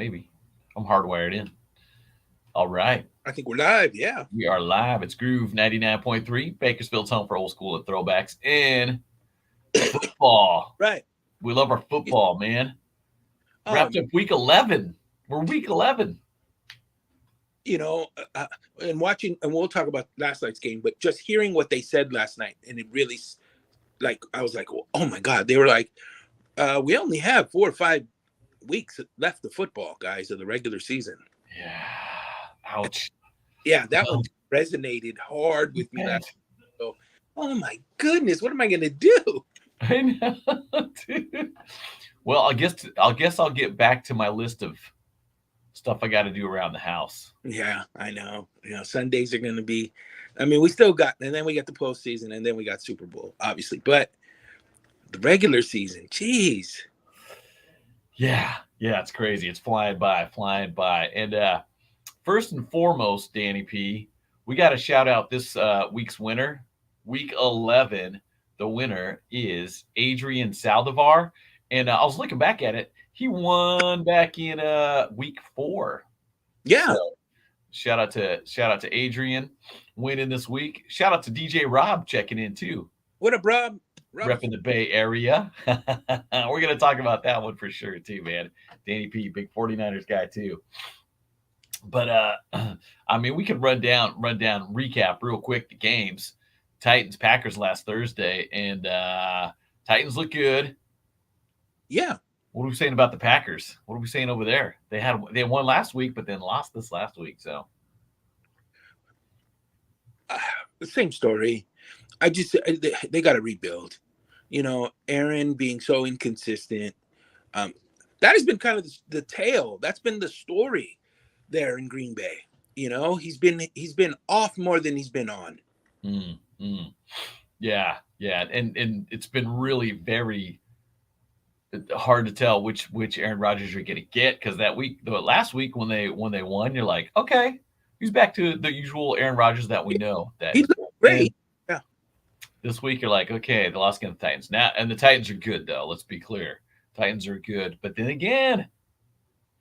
Maybe. I'm hardwired in. All right. I think we're live. Yeah. We are live. It's Groove 99.3, Bakersfield's home for old school and throwbacks in football. Right. We love our football, man. Oh, Wrapped up week 11. We're week 11. you know, and watching, and we'll talk about last night's game, but just hearing what they said last night, and it really, like, I was like, oh my God. They were like, we only have 4 or 5 weeks left of football, guys, of the regular season. Yeah. Ouch. Yeah, that one Well, resonated hard with me last man, night. So, oh my goodness, what am I going to do? I know, dude. Well, I guess I'll get back to my list of stuff I got to do around the house. Yeah, I know. Sundays are going to be, I mean, we still got, and then we got the postseason, and then we got Super Bowl, obviously. But the regular season, geez. Yeah, it's crazy. It's flying by, flying by. And first and foremost, Danny P, we got to shout out this week's winner. Week 11, the winner is Adrian Saldivar. And I was looking back at it. He won back in week 4. Yeah. So shout out to Adrian winning this week. Shout out to DJ Rob checking in too, What up, Rob? repping the Bay Area. We're going to talk about that one for sure too, man. Danny P, big 49ers guy too. But I mean, we could run down, recap real quick the games. Titans Packers last Thursday, and Titans look good. Yeah. What are we saying about the Packers? What are we saying over there? They won last week, but then lost this last week. So The same story. They got to rebuild. Aaron being so inconsistent. That has been kind of the tale. That's been the story there in Green Bay. He's been off more than he's been on. mm, mm. Yeah, and it's been really very hard to tell which Aaron Rodgers you're going to get, because the last week when they won, you're like, okay, he's back to the usual Aaron Rodgers that we know. That He looked great. Yeah. This week you're like, okay, they lost against the Titans now, and the Titans are good though. Let's be clear, Titans are good, but then again,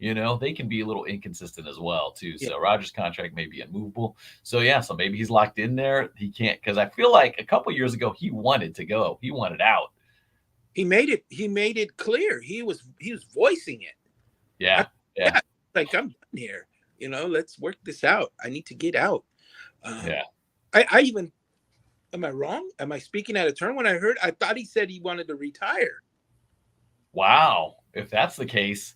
they can be a little inconsistent as well too. Yeah. So Rodgers' contract may be immovable. So yeah, so maybe he's locked in there. He can't, because I feel like a couple years ago he wanted to go, he wanted out. He made it clear. He was voicing it. Yeah. Like, I'm done here. Let's work this out. I need to get out. Yeah. I even, am I wrong? Am I speaking out of turn? I thought he said he wanted to retire. Wow. If that's the case,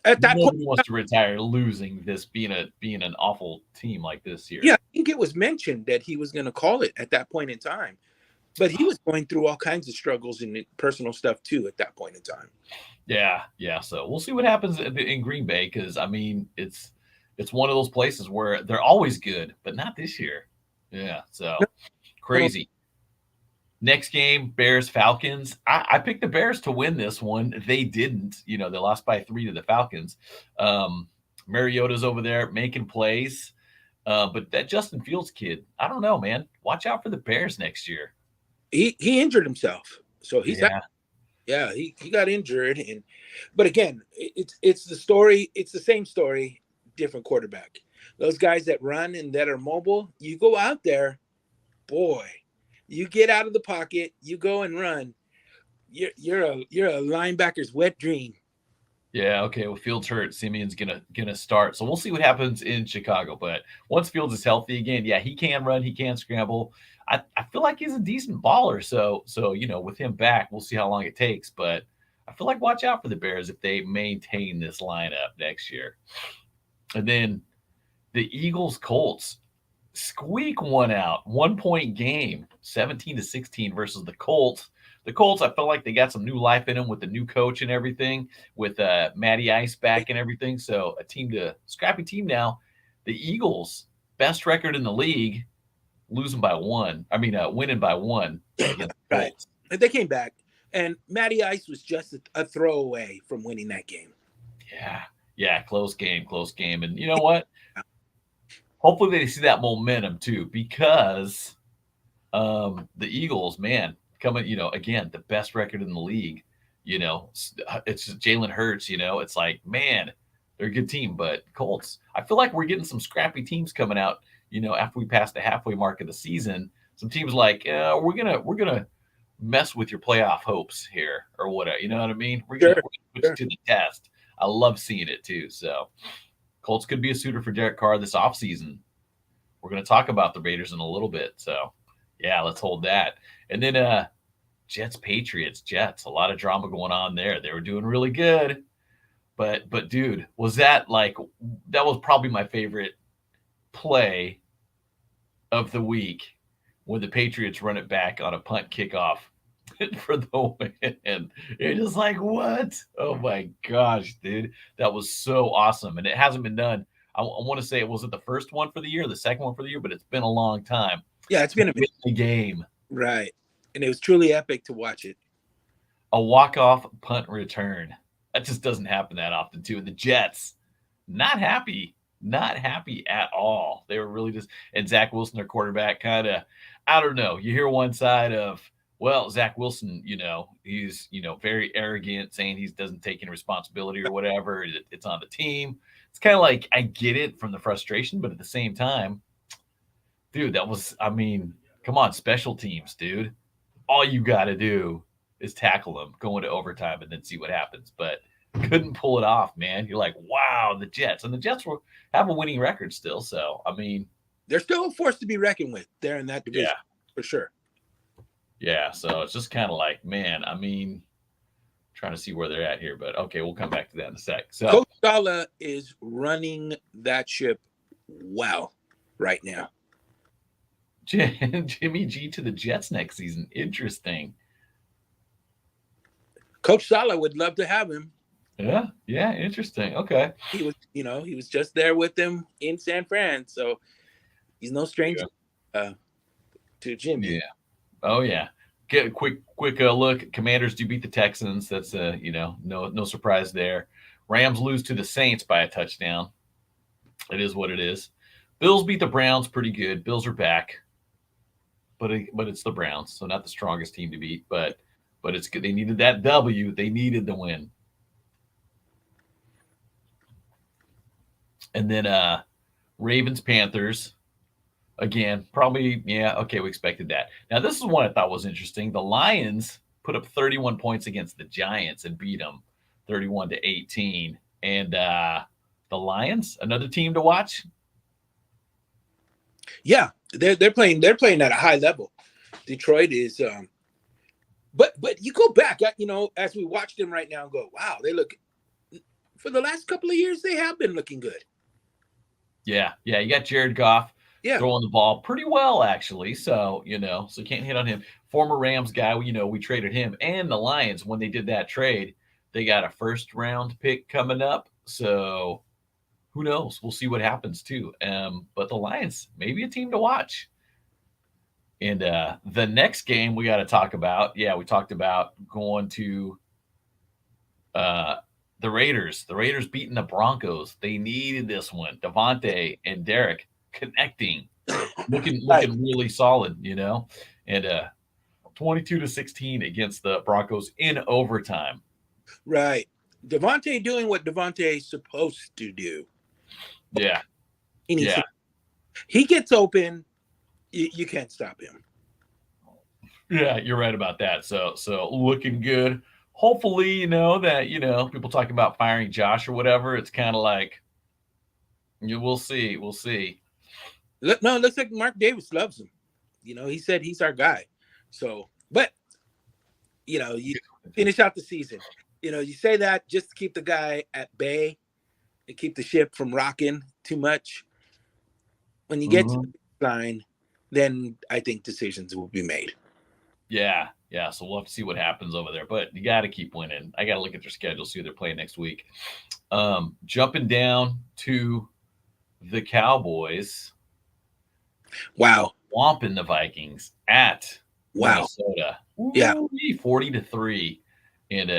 At that point, nobody wants to retire losing this, being an awful team like this year. yeah, I think it was mentioned that he was going to call it at that point in time. But he was going through all kinds of struggles and personal stuff too at that point in time. Yeah. So we'll see what happens in Green Bay, because I mean, it's one of those places where they're always good, but not this year. Yeah, so crazy. Next game, Bears Falcons. I picked the Bears to win this one. They didn't. They lost by 3 to the Falcons. Mariota's over there making plays, but that Justin Fields kid, I don't know, man. Watch out for the Bears next year. He injured himself, so he's out. Yeah, he got injured, but again, it's the story. It's the same story, different quarterback. Those guys that run and that are mobile, you go out there, boy, you get out of the pocket, you go and run. You're a linebacker's wet dream. Yeah, okay. Well, Fields hurt. Simeon's gonna start, so we'll see what happens in Chicago. But once Fields is healthy again, yeah, he can run, he can scramble. I feel like he's a decent baller. So with him back, we'll see how long it takes. But I feel like watch out for the Bears if they maintain this lineup next year. And then the Eagles Colts squeak one out, 1 point game, 17-16 versus the Colts. The Colts, I felt like they got some new life in them with the new coach and everything, with Matty Ice back and everything. So scrappy team now. The Eagles, best record in the league, winning by 1 against the Right. Colts. They came back, and Matty Ice was just a throwaway from winning that game. Yeah, close game. And you know what? Hopefully they see that momentum too, because the Eagles, man, coming, again, the best record in the league. It's just Jalen Hurts. It's like, man, They're a good team, but Colts, I feel like we're getting some scrappy teams coming out, after we pass the halfway mark of the season. Some teams like, we're gonna mess with your playoff hopes here or whatever. You know what I mean? We're gonna, Sure, we're gonna put sure. you to the test. I love seeing it too. So Colts could be a suitor for Derek Carr this offseason. We're gonna talk about the Raiders in a little bit. So yeah, let's hold that. And then Jets, Patriots, Jets. A lot of drama going on there. They were doing really good. But dude, that was probably my favorite play of the week when the Patriots run it back on a punt kickoff for the win. You're just like, what? Oh my gosh, dude. That was so awesome. And it hasn't been done. I want to say it wasn't the first one for the year, the second one for the year, but it's been a long time Yeah, it's to been a win minute. the game. Right. And it was truly epic to watch it. A walk-off punt return. That just doesn't happen that often, too. And the Jets, not happy at all. They were really just, and Zach Wilson, their quarterback, kind of, I don't know. You hear one side of, well, Zach Wilson, he's, very arrogant, saying he doesn't take any responsibility or whatever. It's on the team. It's kind of like, I get it from the frustration, but at the same time, dude, come on, special teams, dude. All you got to do is tackle them, go into overtime, and then see what happens. But couldn't pull it off, man. You're like, wow, the Jets. And the Jets have a winning record still. So, they're still a force to be reckoned with there in that division, yeah, for sure. Yeah. So it's just kind of like, man, trying to see where they're at here. But okay, we'll come back to that in a sec. So, Coach Saleh is running that ship well right now. Jimmy G to the Jets next season. Interesting. Coach Saleh would love to have him. Yeah, interesting. Okay. He was just there with them in San Fran, so he's no stranger to Jimmy. Yeah. Oh yeah. Get a quick look. Commanders do beat the Texans. That's no surprise there. Rams lose to the Saints by a touchdown. It is what it is. Bills beat the Browns pretty good. Bills are back, but it's the Browns, so not the strongest team to beat. But it's good. They needed that W. They needed the win. And then Ravens, Panthers. Again, probably, yeah, okay, we expected that. Now, this is one I thought was interesting. The Lions put up 31 points against the Giants and beat them 31-18. And the Lions, another team to watch. Yeah, they're playing at a high level. Detroit is but you go back, as we watch them right now and go, wow, they look, for the last couple of years, they have been looking good. Yeah, you got Jared Goff throwing the ball pretty well, actually. So, so can't hit on him. Former Rams guy, we traded him. And the Lions, when they did that trade, they got a first-round pick coming up. So who knows? We'll see what happens, too. But the Lions, maybe a team to watch. And the next game we got to talk about, we talked about going to the Raiders. The Raiders beating the Broncos. They needed this one. Devontae and Derek connecting, looking really solid, and 22-16 against the Broncos in overtime. Right. Devontae doing what Devontae's supposed to do. Yeah. He gets open. You can't stop him. Yeah, you're right about that. So looking good. Hopefully, that, people talking about firing Josh or whatever. It's kind of like, we'll see. No, it looks like Mark Davis loves him. He said he's our guy. So, but, you finish out the season. You say that just to keep the guy at bay and keep the ship from rocking too much. When you get to the line, then I think decisions will be made. Yeah. So we'll have to see what happens over there. But you got to keep winning. I got to look at their schedule, see who they're playing next week. Jumping down to the Cowboys. Wow. Swamping the Vikings at Minnesota. Yeah. 40-3. And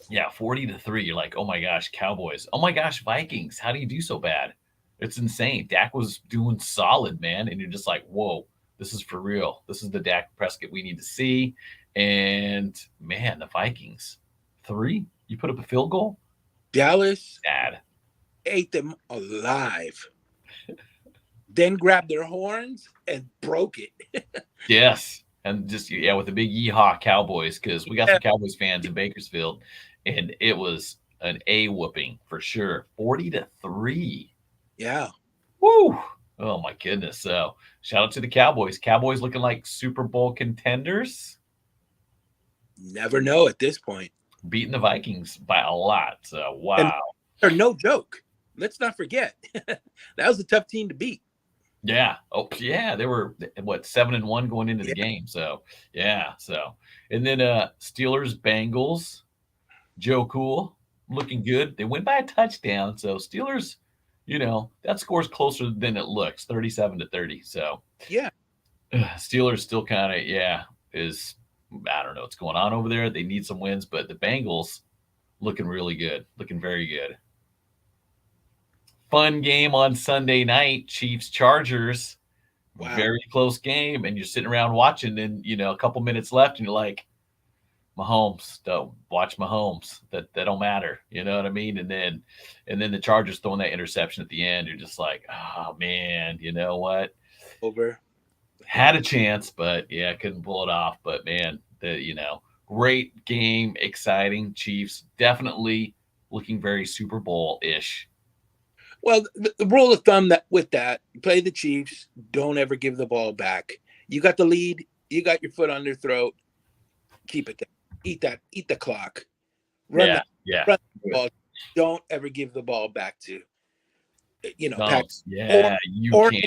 40-3. You're like, oh my gosh, Cowboys. Oh my gosh, Vikings. How do you do so bad? It's insane. Dak was doing solid, man. And you're just like, whoa, this is for real. This is the Dak Prescott we need to see. And man, the Vikings, 3. You put up a field goal? Dallas Sad. ate them alive, then grabbed their horns and broke it. Yes. And just, yeah, with the big yeehaw Cowboys, because we got Yeah. some Cowboys fans in Bakersfield, and it was an A whooping for sure. 40-3. Yeah. Woo! Oh my goodness. So shout out to the Cowboys. Cowboys looking like Super Bowl contenders, Never know at this point. beating the Vikings by a lot. So And wow. they're no joke. Let's not forget. That was a tough team to beat. Yeah. Oh yeah. They were what, 7-1 going into the Yeah. game. So yeah. So and then Steelers, Bengals, Joe Cool looking good. They win by a touchdown. So Steelers, that score's closer than it looks, 37-30. So Yeah. Steelers still kind of, is, I don't know what's going on over there. They need some wins, but the Bengals looking really good, looking very good. Fun game on Sunday night, Chiefs Chargers. Wow. Very close game, and you're sitting around watching, and a couple minutes left, and you're like, Mahomes, don't watch Mahomes. That don't matter. You know what I mean? And then the Chargers throwing that interception at the end. You're just like, oh man, you know what? Over. Had a chance, but yeah, couldn't pull it off. But man, great game, exciting. Chiefs definitely looking very Super Bowl-ish. Well, the rule of thumb with that, play the Chiefs, don't ever give the ball back. You got the lead, you got your foot on their throat, keep it there. Eat the clock. Run the ball. Don't ever give the ball back to, Patrick. Yeah, or can't.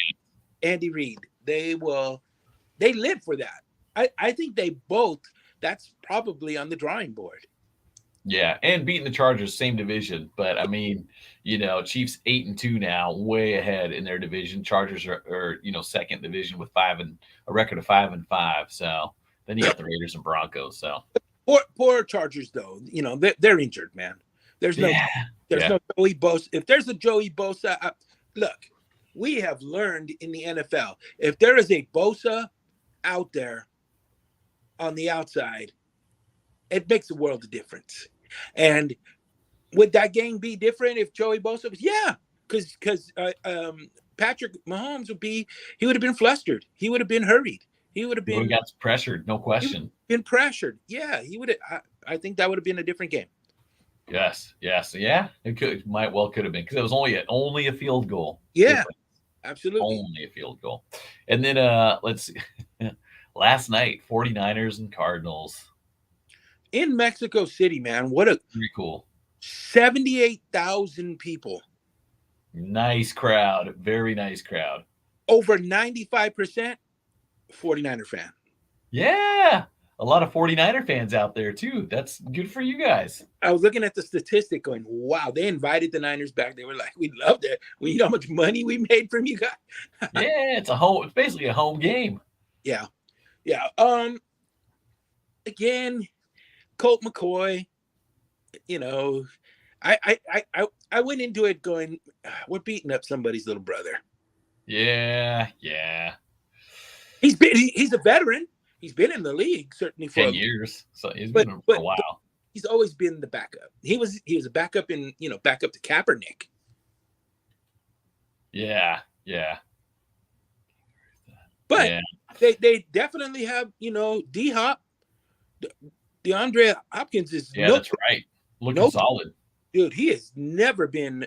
Andy Reid. They live for that. I think they both, that's probably on the drawing board. Yeah, and beating the Chargers, same division. But I mean, Chiefs 8-2 now, way ahead in their division. Chargers are second division with a record of 5-5. So then you got the Raiders and Broncos. So poor Chargers though. They're injured, man. There's no Joey Bosa. If there's a Joey Bosa, look, we have learned in the NFL, if there is a Bosa out there on the outside, it makes a world of difference. And would that game be different if Joey Bosa was? Yeah, because Patrick Mahomes would have been flustered. He would have been hurried. He would have got pressured, no question. Been pressured. Yeah, he would have. I think that would have been a different game. Yes. Yeah. It could have been, because it was only a field goal. Yeah, difference. Absolutely. Only a field goal. And then let's see. Last night, 49ers and Cardinals. In Mexico City, man. Pretty cool. 78,000 people. Nice crowd. Very nice crowd. Over 95% 49er fan. Yeah. A lot of 49er fans out there too. That's good for you guys. I was looking at the statistic going, wow, they invited the Niners back. They were like, we loved it. You know how much money we made from you guys? Yeah, it's basically a home game. Yeah. Yeah. Again, Colt McCoy, I went into it going, we're beating up somebody's little brother. Yeah. He's a veteran. He's been in the league certainly for 10 years. So he's been for a while. He's always been the backup. He was a backup backup to Kaepernick. Yeah. But they definitely have, D-Hop. DeAndre Hopkins is that's right. Looking solid. Dude, he has never been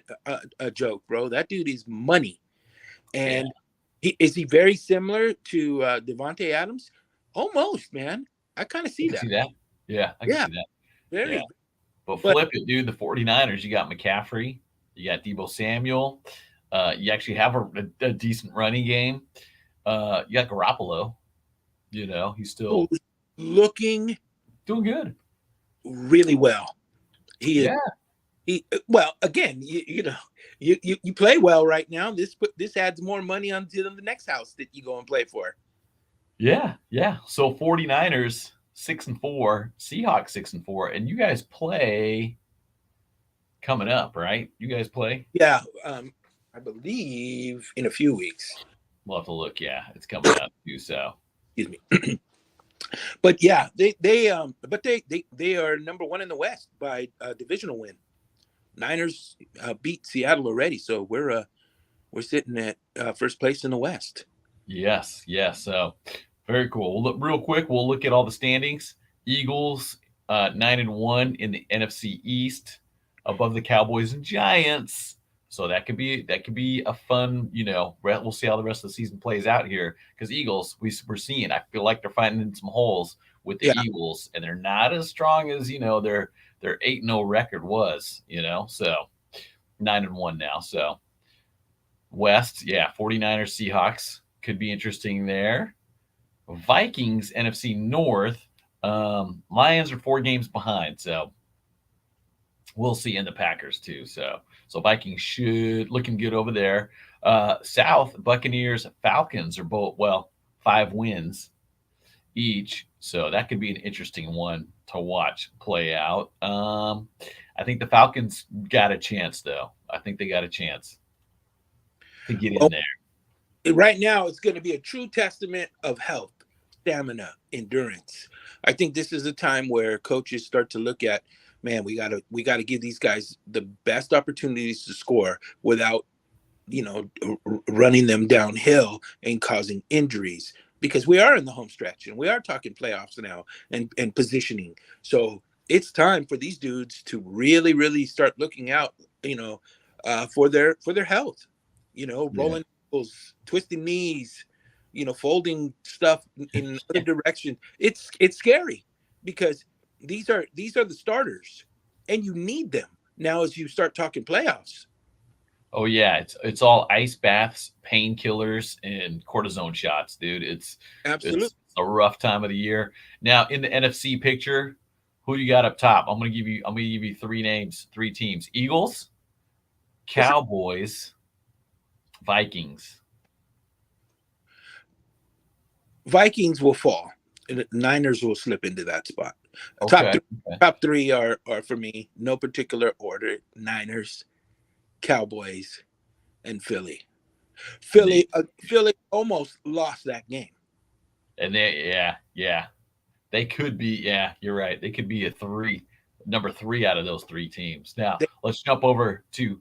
a joke, bro. That dude is money. And is he very similar to Devontae Adams? Almost, man. I kind of see that. See that? Yeah, I can see that. Very. Yeah. But flip it, dude. The 49ers, you got McCaffrey, you got Deebo Samuel. You actually have a decent running game. You got Garoppolo. He's still doing good. Really well. He well, again, you play well right now. This adds more money onto the next house that you go and play for. Yeah. So 49ers 6-4, Seahawks 6-4, and you guys play coming up, right? You guys play? Yeah, I believe in a few weeks. We'll have to look. Yeah, it's coming up too. So, excuse me. But yeah, they are number one in the West by a divisional win. Niners beat Seattle already, so we're sitting at first place in the West. Yes, yes. So very cool. We'll look real quick. We'll look at all the standings. Eagles 9-1 in the NFC East, above the Cowboys and Giants. So that could be a fun. We'll see how the rest of the season plays out here because Eagles we're seeing. I feel like they're finding some holes with the Yeah. Eagles, and they're not as strong as their 8-0 record was. So 9-1 now. So West, yeah, 49ers, Seahawks could be interesting there. Vikings, NFC North. Lions are 4 games behind, so we'll see. In the Packers too. So Vikings should looking good over there. South, Buccaneers, Falcons are both 5 wins each, so that could be an interesting one to watch play out. I think the Falcons got a chance, though. I think they got a chance to get in there. Right now, it's going to be a true testament of health, stamina, endurance. I think this is a time where coaches start to look at, man, we gotta give these guys the best opportunities to score without, running them downhill and causing injuries. Because we are in the home stretch and we are talking playoffs now and positioning. So it's time for these dudes to really, really start looking out, for their health. Rolling ankles, twisting knees, folding stuff in other direction. It's scary because these are the starters, and you need them now as you start talking playoffs. Oh yeah, it's all ice baths, painkillers, and cortisone shots, dude. Absolutely. It's a rough time of the year. Now in the NFC picture, who do you got up top? I'm gonna give you 3 names, 3 teams: Eagles, Cowboys, Vikings. Vikings will fall, and the Niners will slip into that spot. Okay. Top three are for me, no particular order: Niners, Cowboys, and Philly. Philly almost lost that game. And they could be. Yeah, you're right. They could be number 3 out of those 3 teams. Now let's jump over to.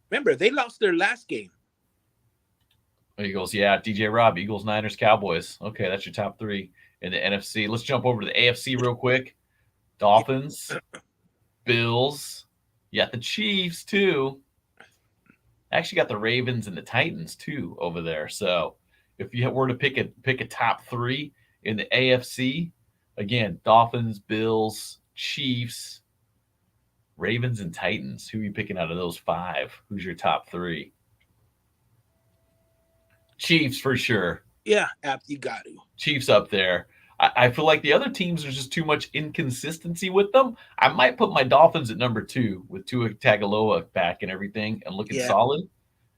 Remember, they lost their last game. Eagles, yeah. DJ Rob, Eagles, Niners, Cowboys. Okay, that's your top 3 in the NFC. Let's jump over to the AFC real quick. Dolphins, Bills. You got the Chiefs too. Actually, got the Ravens and the Titans too over there. So, if you were to pick a top 3 in the AFC, again, Dolphins, Bills, Chiefs, Ravens, and Titans. Who are you picking out of those 5? Who's your top 3? Chiefs for sure. Yeah, you got to. Chiefs up there. I feel like the other teams, there's just too much inconsistency with them. I might put my Dolphins at number 2 with Tua Tagovailoa back and everything and looking solid.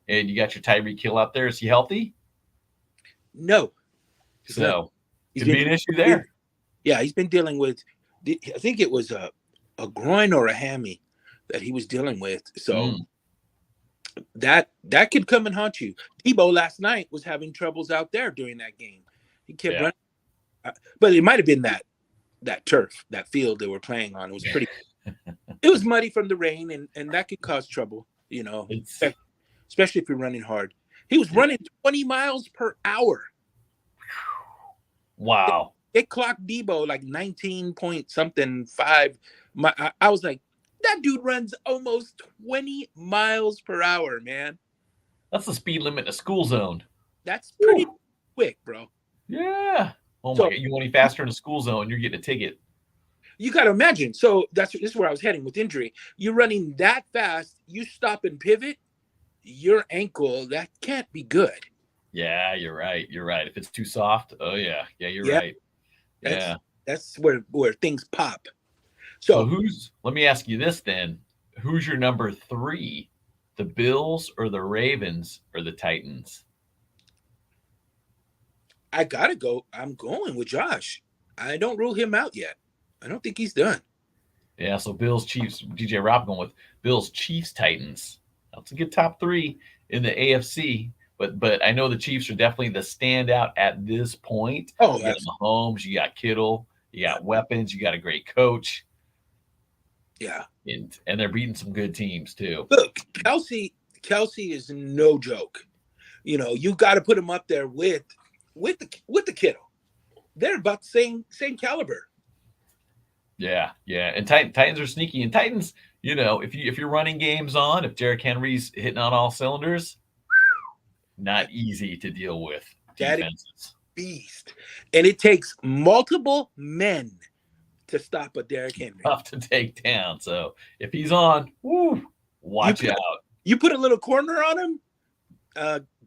And you got your Tyreek Hill out there. Is he healthy? No. So could be an issue there. Yeah, he's been dealing with, I think it was a groin or a hammy that he was dealing with. So that could come and haunt you. Debo last night was having troubles out there during that game. He kept running. But it might have been that turf, that field they were playing on. It was pretty. It was muddy from the rain, and that could cause trouble. Especially if you're running hard. He was running 20 miles per hour. Wow. It clocked Debo like 19 point something 5. I was like, that dude runs almost 20 miles per hour, man. That's the speed limit in a school zone. That's pretty quick, bro. Yeah. Oh my God. You want any faster in a school zone, you're getting a ticket. You got to imagine. So this is where I was heading with injury. You're running that fast. You stop and pivot. Your ankle, that can't be good. Yeah, you're right. You're right. If it's too soft, oh yeah. Yeah, you're right. That's where things pop. So let me ask you this then. Who's your number 3? The Bills or the Ravens or the Titans? I gotta go. I'm going with Josh. I don't rule him out yet. I don't think he's done. Yeah, so Bills, Chiefs, DJ Rob going with Bills, Chiefs, Titans. That's a good top 3 in the AFC. But I know the Chiefs are definitely the standout at this point. Oh, you got Mahomes, you got Kittle, you got weapons, you got a great coach. Yeah. and they're beating some good teams too. Look, Kelsey is no joke. You got to put him up there with the Kittle. They're about the same caliber. Yeah, yeah. And Titans are sneaky. And Titans, if you're running games on, if Derrick Henry's hitting on all cylinders, not easy to deal with defenses. Beast. And it takes multiple men to stop a Derrick Henry. Tough to take down. So if he's on, watch out. You put a little corner on him,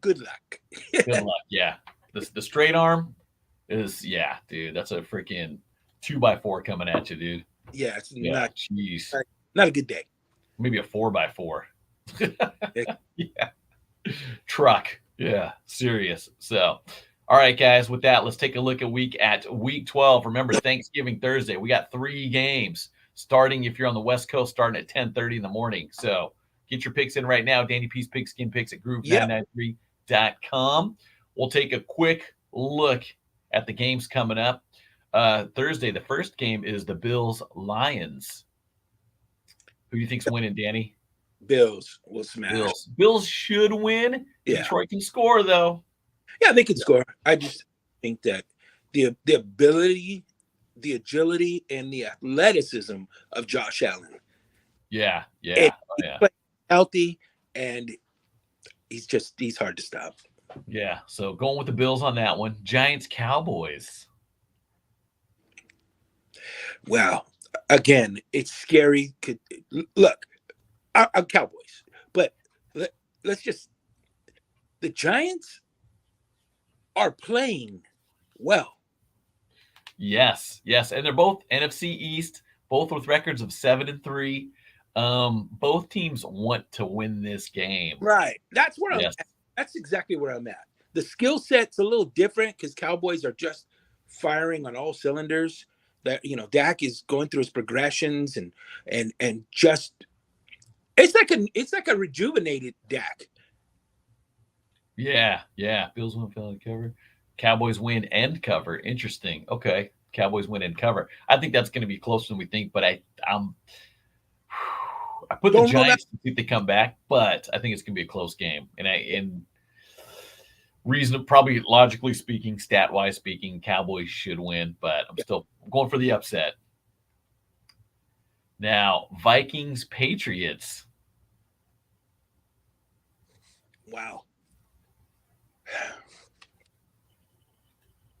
good luck. Good luck. Yeah. The straight arm is, dude, that's a freaking 2x4 coming at you, dude. Yeah, it's not a good day. Maybe a 4x4. Yeah. Truck. Yeah. Serious. So, all right, guys, with that, let's take a look at week 12. Remember, Thanksgiving Thursday. We got 3 games starting, if you're on the West Coast, starting at 10:30 in the morning. So get your picks in right now. Danny P's Pigskin Picks at Groove993.com. We'll take a quick look at the games coming up. Thursday, the first game is the Bills-Lions. Who do you think's winning, Danny? Bills will smash. Bills should win. Yeah. Detroit can score, though. Yeah, they can score. I just think that the ability, the agility, and the athleticism of Josh Allen. Yeah. He's healthy, and he's hard to stop. Yeah, so going with the Bills on that one. Giants-Cowboys. Wow. Again, it's scary. Look, I'm Cowboys, but let's just – the Giants – are playing well. Yes, and they're both NFC East, both with records of 7-3. Both teams want to win this game. Right. That's where I'm at. That's exactly where I'm at. The skill set's a little different because Cowboys are just firing on all cylinders. That Dak is going through his progressions and just it's like a rejuvenated Dak. Yeah. Bills win, fill and cover. Cowboys win and cover. Interesting. Okay. Cowboys win and cover. I think that's going to be closer than we think, but I put the Giants to see if they come back, but I think it's going to be a close game. And probably logically speaking, stat-wise speaking, Cowboys should win, but I'm still going for the upset. Now, Vikings-Patriots. Wow.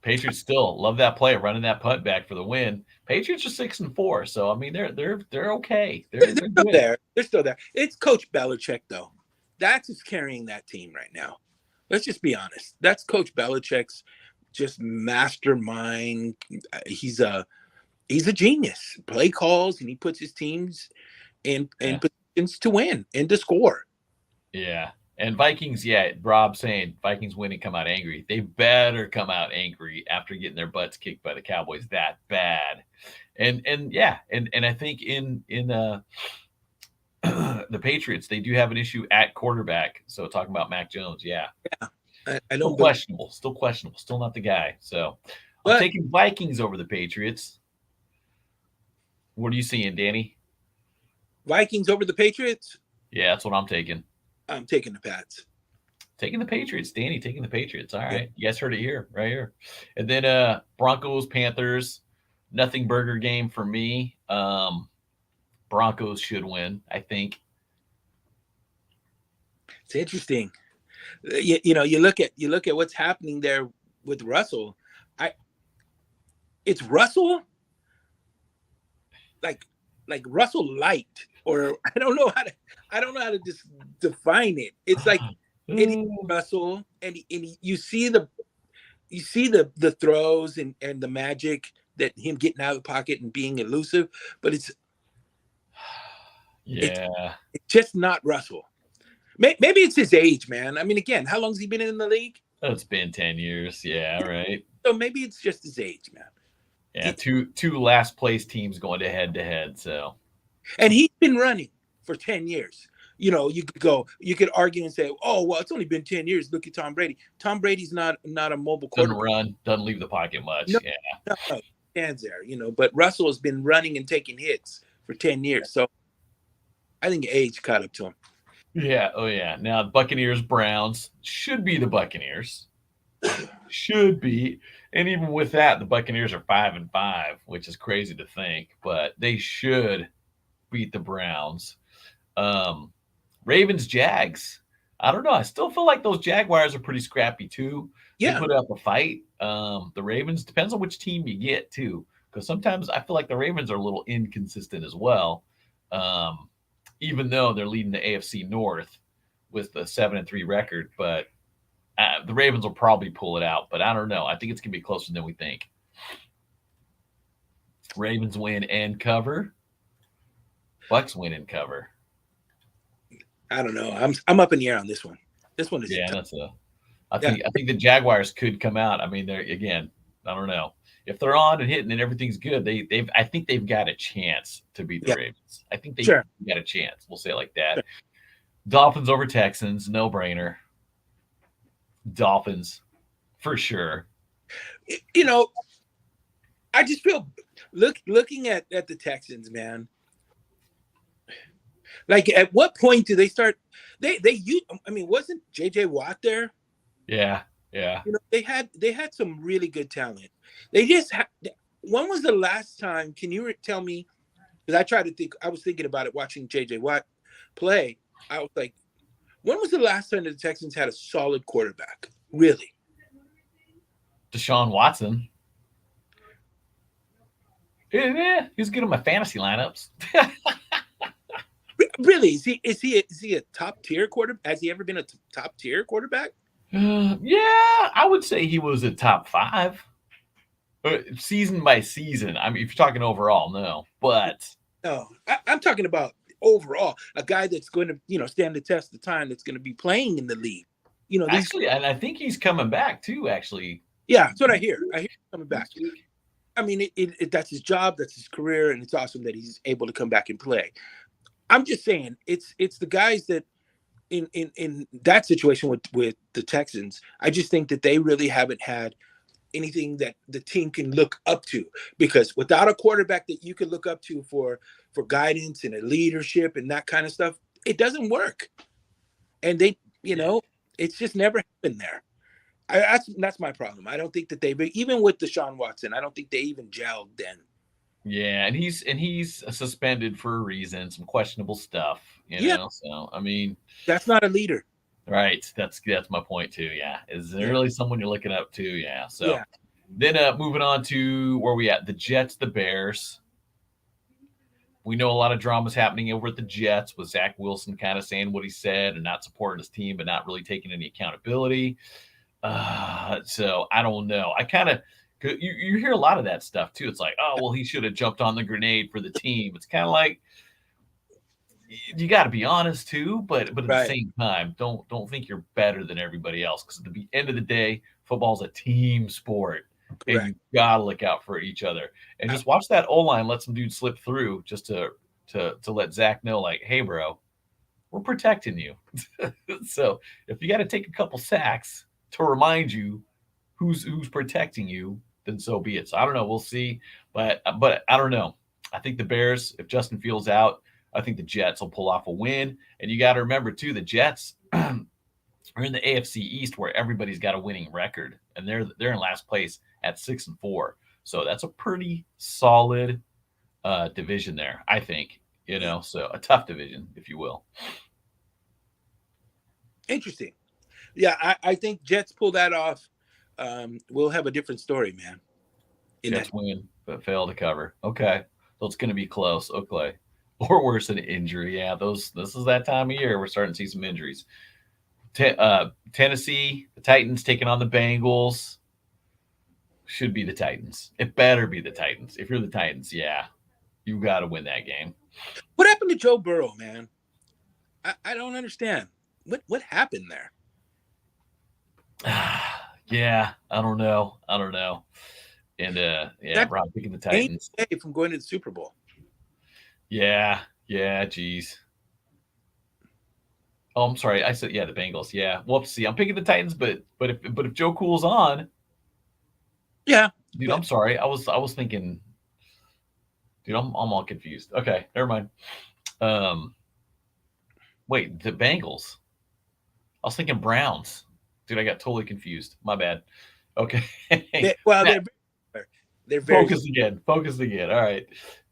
Patriots still love that play, running that punt back for the win. Patriots are 6-4, so I mean they're okay. They're still there. They're still there. It's Coach Belichick though. That's who's carrying that team right now. Let's just be honest. That's Coach Belichick's just mastermind. He's a genius. Play calls, and he puts his teams in positions to win and to score. Yeah. And Vikings, Rob saying Vikings win and come out angry. They better come out angry after getting their butts kicked by the Cowboys that bad. And I think in the Patriots, they do have an issue at quarterback. So talking about Mac Jones, I don't still questionable, still not the guy. So I'm taking Vikings over the Patriots. What are you seeing, Danny? Vikings over the Patriots? Yeah, that's what I'm taking. I'm taking the Pats. Taking the Patriots. Danny taking the Patriots. All right. You guys heard it here, right here. And then Broncos, Panthers. Nothing burger game for me. Broncos should win, I think. It's interesting. You look at what's happening there with Russell. It's Russell like Russell light, or I don't know how to just define it. It's like it Russell, and you see the throws and the magic that him getting out of the pocket and being elusive, but it's just not Russell. Maybe it's his age, man. I mean, again, how long has he been in the league? Oh, it's been 10 years. Yeah, right. So maybe it's just his age, man. Yeah, two last place teams going to head. So, and he's been running for 10 years. You could argue and say, oh, well, it's only been 10 years. Look at Tom Brady. Tom Brady's not a mobile quarterback. Doesn't leave the pocket much. No, stands there, but Russell has been running and taking hits for 10 years. So I think age caught up to him. Yeah. Oh yeah. Now Buccaneers Browns should be the Buccaneers. Should be. And even with that, the Buccaneers are 5-5, which is crazy to think, but they should beat the Browns. Um, Ravens Jags. I don't know. I still feel like those Jaguars are pretty scrappy too. They Yeah, put up a fight. The Ravens depends on which team you get too, because sometimes I feel like the Ravens are a little inconsistent as well. Um, Even though they're leading the AFC North with the 7-3 record, but the Ravens will probably pull it out. But I don't know. I think it's gonna be closer than we think. Ravens win and cover. Bucks win and cover. I don't know. I'm up in the air on this one. This one is Yeah, tough. that's a. I Yeah, think I think the Jaguars could come out. I mean, they're again. I don't know if they're on and hitting and everything's good. They've. I think they've got a chance to beat the yeah, Ravens. I think they sure. got a chance. We'll say it like Sure. that. Dolphins over Texans, no brainer. Dolphins for sure. You know, I just feel looking at the Texans, man. Like, at what point do they start? They you. I mean, wasn't J.J. Watt there? Yeah, yeah. You know, they had some really good talent. They just when was the last time? Can you tell me? Because I tried to think. I was thinking about it watching J.J. Watt play. I was like, when was the last time the Texans had a solid quarterback? Really? Deshaun Watson. Yeah, he's good in my fantasy lineups. Really? Is he a top tier quarterback? Has he ever been a top tier quarterback? Yeah, I would say he was a top five. Season by season. I mean, if you're talking overall, no. But No, I'm talking about overall a guy that's going to stand the test of time. That's going to be playing in the league. These. actually, and I think he's coming back too. Actually, Yeah, that's what I hear. I hear him coming back. this week. I mean, that's his job, that's his career, and it's awesome that he's able to come back and play. I'm just saying, it's the guys that in that situation with the Texans. I just think that they really haven't had anything that the team can look up to, because without a quarterback that you can look up to for guidance and a leadership and that kind of stuff, it doesn't work. And they, Yeah. it's just never happened there. That's my problem. I don't think that even with Deshaun Watson, I don't think they even gelled then. Yeah, and he's suspended for a reason, some questionable stuff, Yeah, So I mean, that's not a leader. right, that's my point too. Yeah, is there Yeah, really someone you're looking up to? Yeah. So yeah. then moving on to where we at? The Jets, the Bears. We know a lot of drama's happening over at the Jets with Zach Wilson kind of saying what he said and not supporting his team, but not really taking any accountability. So I don't know. I kind of you hear a lot of that stuff too. It's like, oh well, he should have jumped on the grenade for the team. It's kind of like you got to be honest too, but at the Right. same time, don't think you're better than everybody else, because at the end of the day, football's a team sport, and Correct. you gotta look out for each other. And Uh, just watch that O line let some dude slip through just to let Zach know, like, hey, bro, we're protecting you. So if you got to take a couple sacks to remind you who's protecting you, then so be it. So I don't know. We'll see, but I don't know. I think the Bears, if Justin Fields out, I think the Jets will pull off a win. And you got to remember too, the Jets are in the AFC East where everybody's got a winning record, and they're in last place at 6-4. So that's a pretty solid division there, I think. yeah. So a tough division, if you will. Interesting. Yeah, I think Jets pull that off. We'll have a different story, man. In that. Jets win, but fail to cover. Okay. So it's going to be close. Okay. Or worse, an injury. Yeah, this is that time of year. We're starting to see some injuries. Tennessee, the Titans taking on the Bengals. Should be the Titans. It better be the Titans. If you're the Titans, yeah, you got to win that game. What happened to Joe Burrow, man? I don't understand. What happened there? Yeah, I don't know. And yeah, That Rob picking the ain't Titans. away from going to the Super Bowl. Yeah, geez. Oh, I'm sorry. I said the Bengals. Yeah. Whoopsie. I'm picking the Titans, but if Joe Cool's on, Yeah, dude, but I'm sorry. I was thinking, dude, I'm all confused. Okay, never mind. Um, Wait, the Bengals. I was thinking Browns. Dude, I got totally confused. My bad. Okay. Well, Matt, they're very focus again. Focus again. All right.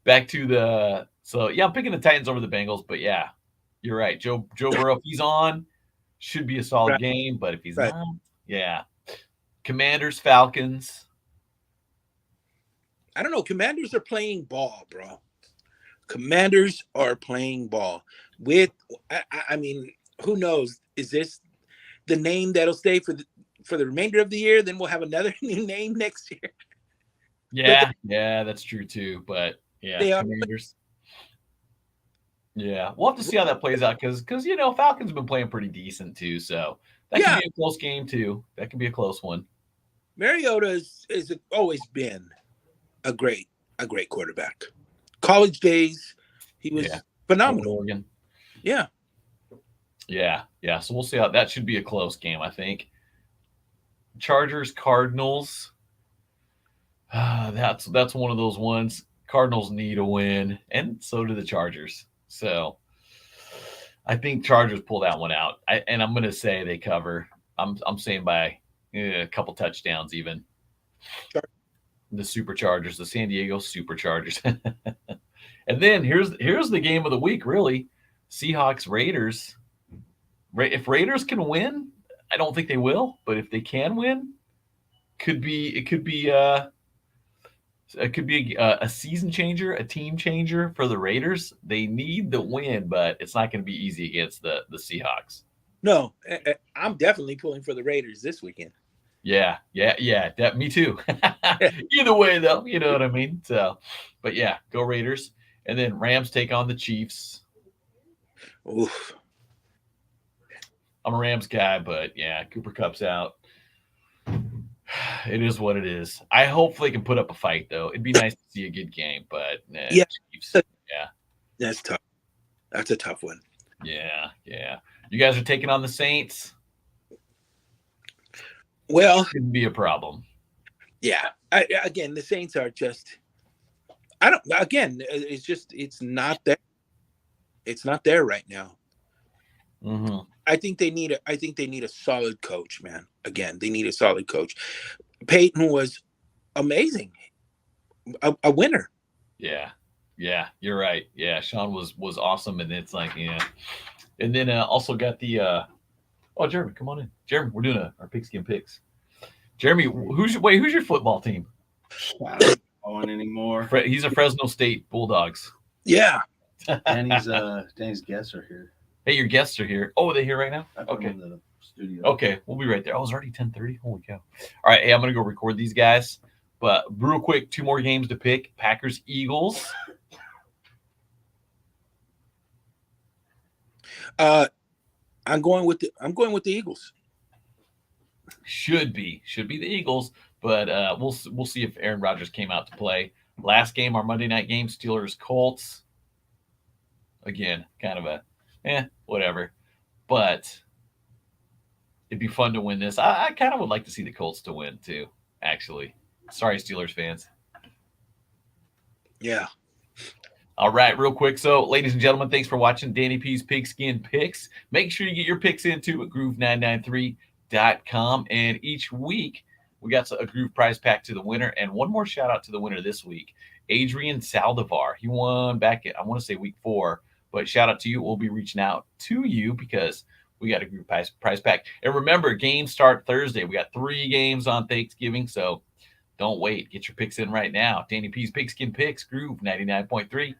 Back to the so yeah, I'm picking the Titans over the Bengals, but yeah, you're right. Joe Burrow, if he's on, should be a solid right. game. But if he's Right. not, yeah. Commanders, Falcons. I don't know. Commanders are playing ball, bro. Commanders are playing ball. With, I mean, who knows? Is this the name that'll stay for the remainder of the year? Then we'll have another new name next year. But Yeah, that's true too. But yeah, they are. Commanders. Yeah, we'll have to see how that plays out because Falcons have been playing pretty decent too. So that could Yeah, be a close game too. That could be a close one. Mariota is always been a great quarterback. College days, he was Yeah, phenomenal. Oregon. Yeah. Yeah. So we'll see how that should be a close game. I think. Chargers, Cardinals. That's one of those ones. Cardinals need a win, and so do the Chargers. So I think Chargers pull that one out. And I'm going to say they cover. I'm saying by a couple touchdowns even. The Superchargers, the San Diego Superchargers. And then here's the game of the week, really. Seahawks, Raiders. If Raiders can win, I don't think they will, but if they can win, it could be a season changer, a team changer for the Raiders. They need the win, but it's not going to be easy against the Seahawks. No, I'm definitely pulling for the Raiders this weekend. Yeah. Me too. Either way, though, you know what I mean. So, but yeah, go Raiders, and then Rams take on the Chiefs. Oof. I'm a Rams guy, but yeah, Cooper Kupp's out. It is what it is. I hope they can put up a fight, though. It'd be nice to see a good game, but yeah, Chiefs, yeah, that's tough. That's a tough one. Yeah. You guys are taking on the Saints. Well, couldn't be a problem. Yeah. Again, the Saints are just. I don't. Again, it's not there. It's not there right now. Mm-hmm. I think they need a solid coach, man. Again, they need a solid coach. Peyton was amazing, a winner. Yeah, you're right. Yeah, Sean was awesome, and it's like and then also got the Jeremy, come on in. Jeremy, we're doing our pigskin picks. Jeremy, who's your football team? I don't know anymore. He's a Fresno State Bulldogs. Yeah. Danny's guests are here. Hey, your guests are here. Oh, are they here right now? Okay. In the studio. Okay, we'll be right there. Oh, it's already 10:30. Holy cow! All right, hey, I'm gonna go record these guys. But real quick, 2 more games to pick: Packers, Eagles. I'm going with the Eagles. Should be the Eagles, but we'll see if Aaron Rodgers came out to play. Last game, our Monday night game, Steelers, Colts. Again, kind of a whatever, but it'd be fun to win this. I kind of would like to see the Colts to win too. Actually, sorry, Steelers fans. Yeah. All right, real quick. So, ladies and gentlemen, thanks for watching Danny P's Pigskin Picks. Make sure you get your picks into at groove993.com. And each week, we got a Groove prize pack to the winner. And one more shout out to the winner this week, Adrian Saldivar. He won back at, I want to say, week 4. But shout out to you. We'll be reaching out to you because we got a Groove prize pack. And remember, games start Thursday. We got 3 games on Thanksgiving. So don't wait. Get your picks in right now. Danny P's Pigskin Picks, Groove 99.3.